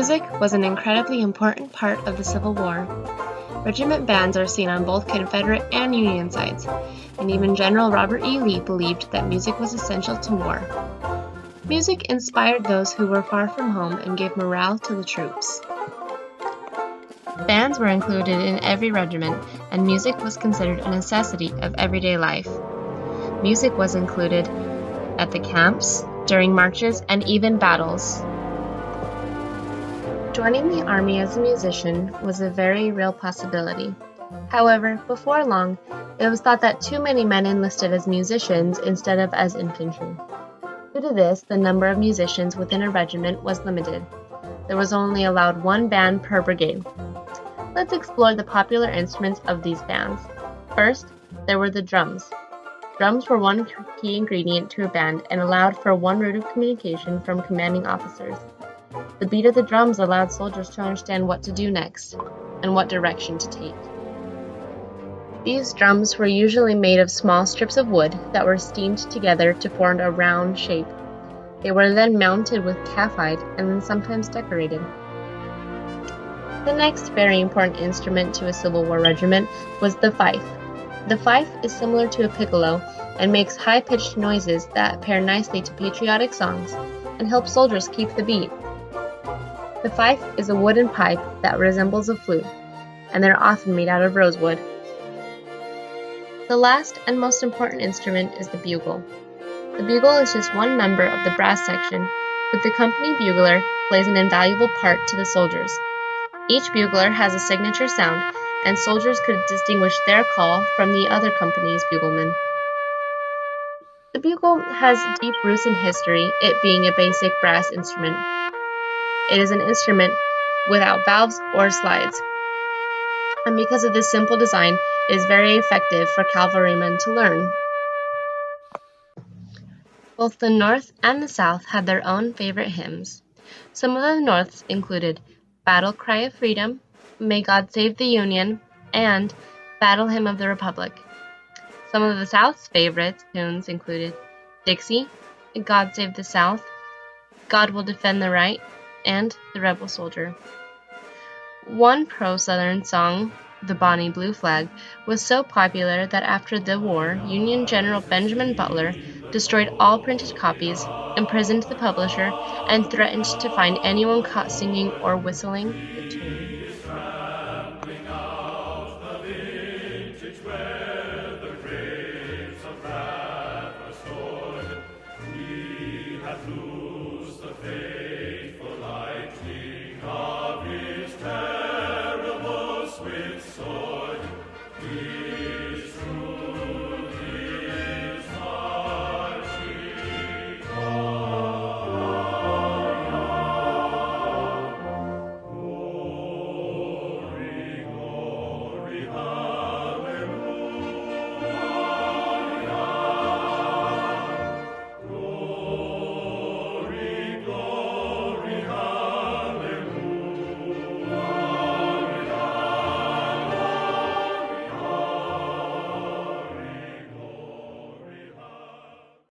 Music was an incredibly important part of the Civil War. Regiment bands are seen on both Confederate and Union sides, and even General Robert E. Lee believed that music was essential to war. Music inspired those who were far from home and gave morale to the troops. Bands were included in every regiment, and music was considered a necessity of everyday life. Music was included at the camps, during marches, and even battles. Joining the army as a musician was a very real possibility. However, before long, it was thought that too many men enlisted as musicians instead of as infantry. Due to this, the number of musicians within a regiment was limited. There was only allowed one band per brigade. Let's explore the popular instruments of these bands. First, there were the drums. Drums were one key ingredient to a band and allowed for one route of communication from commanding officers. The beat of the drums allowed soldiers to understand what to do next and what direction to take. These drums were usually made of small strips of wood that were steamed together to form a round shape. They were then mounted with calf hide and then sometimes decorated. The next very important instrument to a Civil War regiment was the fife. The fife is similar to a piccolo and makes high-pitched noises that pair nicely to patriotic songs and help soldiers keep the beat. The fife is a wooden pipe that resembles a flute, and they're often made out of rosewood. The last and most important instrument is the bugle. The bugle is just one member of the brass section, but the company bugler plays an invaluable part to the soldiers. Each bugler has a signature sound, and soldiers could distinguish their call from the other company's bugleman. The bugle has deep roots in history, it being a basic brass instrument. It is an instrument without valves or slides, and because of this simple design, it is very effective for cavalrymen to learn. Both the North and the South had their own favorite hymns. Some of the North's included Battle Cry of Freedom, May God Save the Union, and Battle Hymn of the Republic. Some of the South's favorite tunes included Dixie, God Save the South, God Will Defend the Right, and The Rebel Soldier. One pro-Southern song, The Bonnie Blue Flag, was so popular that after the war, Union General Benjamin Butler destroyed all printed copies, imprisoned the publisher, and threatened to find anyone caught singing or whistling the tune.